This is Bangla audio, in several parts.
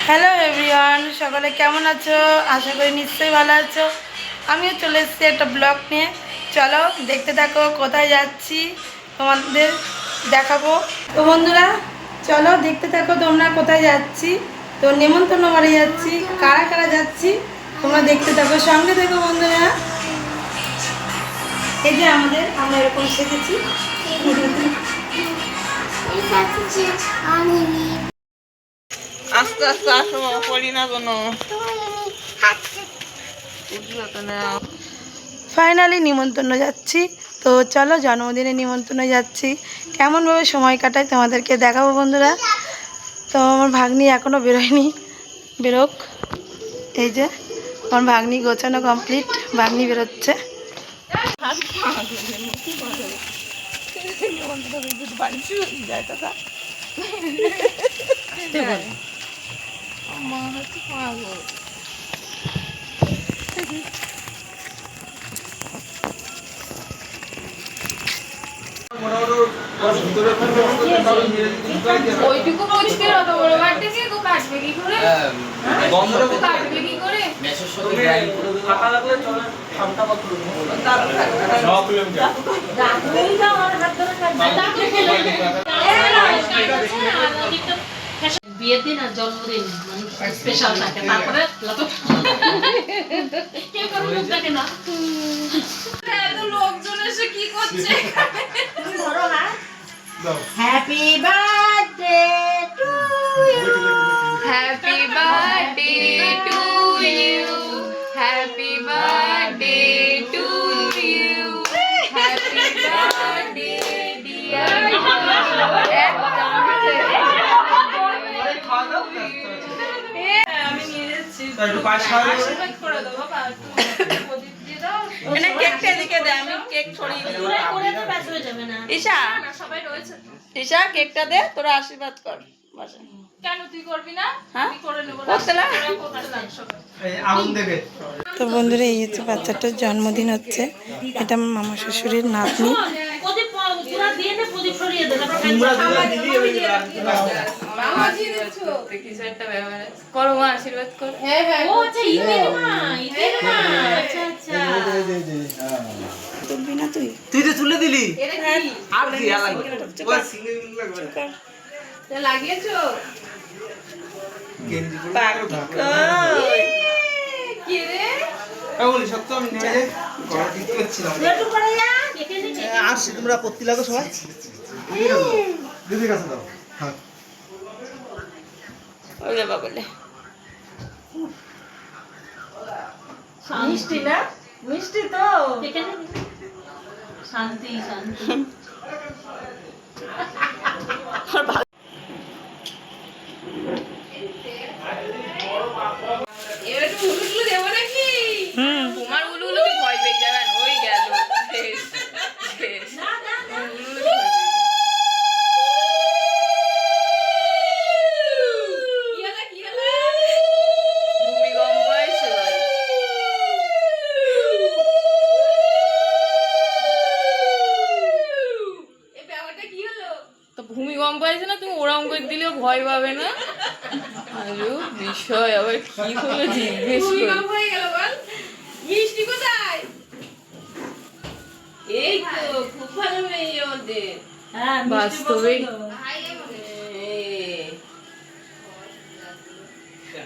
হ্যালো এভরিওয়ান, সকলে কেমন আছো? আশা করি নিশ্চয়ই ভালো আছো। আমিও চলে এসেছি একটা ব্লগ নিয়ে। চলো দেখতে থাকো কোথায় যাচ্ছি, তোমাদের দেখাবো। তো বন্ধুরা চলো দেখতে থাকো তোমরা কোথায় যাচ্ছি। তো নেমন্তন্ন বাড়ি যাচ্ছি, কারা কারা যাচ্ছি তোমরা দেখতে থাকো, সঙ্গে দেখো বন্ধুরা। এই যে আমরা এরকম সেজেছি। আস্তে আস্তে আসো, পড়ি না কোনো। ফাইনালি নিমন্ত্রণ যাচ্ছি। তো চলো জন্মদিনে নিমন্ত্রণে যাচ্ছি, কেমনভাবে সময় কাটাই তোমাদেরকে দেখাবো বন্ধুরা। তো আমার ভাগ্নি এখনও বেরোয়নি, বেরোক। এই যে আমার ভাগ্নি গোছানো কমপ্লিট, ভাগ্নি বেরোচ্ছে। ওইটুকু পরিষ্কার হতো বড় বাড়িতে কি কাটবে কি করে? কাটবে কি করে? মেসের সাথে গ্রাইন্ড করে দেবো। ফাঁকা লাগলে চলে ঠান্ডা কত সব রাখলেই দাও আর হাত ধরে বিয়ের দিন আর জন্মদিন মানে স্পেশাল থাকে। তারপরে কেউ কারো মুখ দেখে না। এত লোকজন এসে কি করছে? ধরো না। Happy birthday to you. Happy birthday to you. Happy birthday to you. Happy birthday dear. আমি নিয়ে যাচ্ছি। আশীর্বাদ করে দাও বাবা। প্রদীপ দিয়ে দাও। এনে কেকটা এদিকে দে, আমি কেক ছড়িয়ে দিই। করে তো ব্যস্ত হয়ে যাবে না। ঈশা, সবাই রয়েছে। ঈশা কেকটা দে, তোরা আশীর্বাদ কর। বাসা কেন তুই করবি না? হ্যাঁ? আমি করে নেব না। করতে না? তো বন্ধুরা এই হচ্ছে বাচ্চাটার জন্মদিন হচ্ছে। এটা আমার মামা শ্বশুরের নাতনি। প্রদীপ পুরা দিয়ে নে, প্রদীপ সরিয়ে দে। মামা দিয়ে দিছো। কিছু একটা ব্যাপার আছে। করো মা, আশীর্বাদ কর। হ্যাঁ হ্যাঁ। ও আচ্ছা, ঈদের মা, ঈদের মা। আচ্ছা আচ্ছা। তুলবি না তুই? তুই তো তুলে দিলি। এটা কি? আর কি লাগবে? ওই সিঙ্গেল লাগবে। এটা লাগিয়েছো? গেঞ্জি পরে কি রে? বলি সত্য আমি নিয়ে যাই গলা ঠিক করছিলাম। একটু করে যা। কেটে নে। আর তোমরা পত্তি লাগো সবাই। দিদি কাছে দাও। হ্যাঁ। ওরে বাবালে। মিষ্টি না? মিষ্টি তো। কেটে নে। শান্তি শান্তি। তোমার উলুলুকে ভয় পেয়ে যাবেন, ওই গেল। ভূমিকম্প আসছে ভাই। তো ভূমিকম্প আসছে না, তুমি ওরম করে দিলেও ভয় পাবে না? আরে বিষয় আবার কি হলো জিজ্ঞেস করো। মিষ্টি কোথায়? এই তো খুব ভালো মেয়ে ওদের। হ্যাঁ, বাস্তবে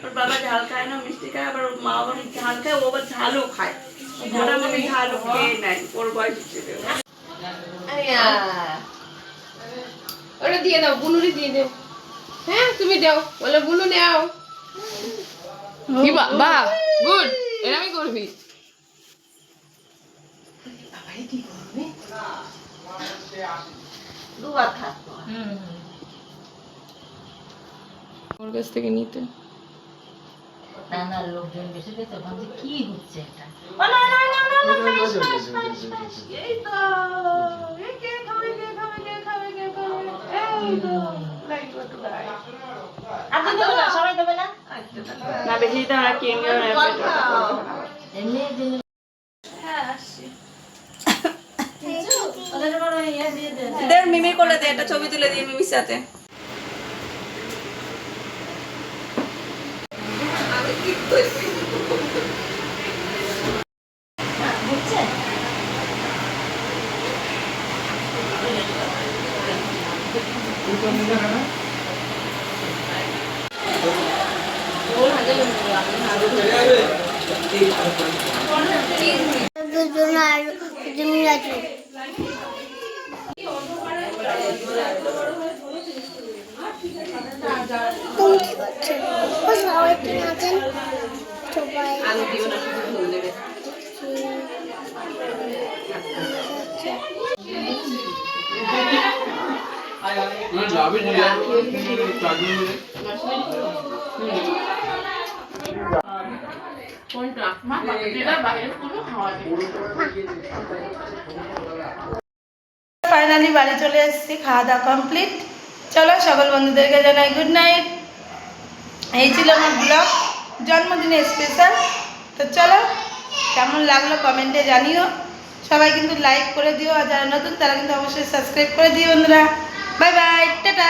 ওর বাবা ঝাল খায় না, মিষ্টি খায়, আবার ওর মা আবার ঝাল খায়, ও আবার ঝালও খায়। মোটামুটি ঝালও খেয়ে নেয় ওর বয়স হিসেবে। ওটা দিয়ে দাও, বুনুরি দিয়ে দাও। হ্যাঁ তুমি দাও, বলে বুনু নাও। কি বাবা, গুড, এরকমই করবি। দুবার খা। ওর কাছ থেকে নিতে না লোকজন বেশি দেখে ভাবছে কি হচ্ছে এটা। এই তো এই কে খাবে, কে খাবে, কে খাবে, কে খাবে, এই তো লাইট একটু গায়। আপনি দেবে না, সবাই দেবে না? না বেশি তো আমরা কিনবে না। এমনি দিন। হ্যাঁ আসছি। ওদের বড় ইয়ে দিয়ে দে। দে মিমি করে দে, একটা ছবি তুলে দিয়ে মিমির সাথে। দুজন আর তুমি আছো তুমি কি করছো ও সবাই তো আছেন সবাই আলু দিও না, শুধু ঝোল দেবে। কোনটা? মা, যেটা বাইরে কোনো খাওয়া যায় না। ফাইনালি বাড়ি চলে এসেছি, খাওয়া দাওয়া কমপ্লিট। চলো সকল বন্ধুদেরকে জানাই গুড নাইট। এই ছিল আমার ব্লগ, জন্মদিনের স্পেশাল। তো চলো, কেমন লাগলো কমেন্টে জানিও। সবাই কিন্তু লাইক করে দিও, আর যারা নতুন তারা কিন্তু অবশ্যই সাবস্ক্রাইব করে দিও বন্ধুরা। Bye bye, tata.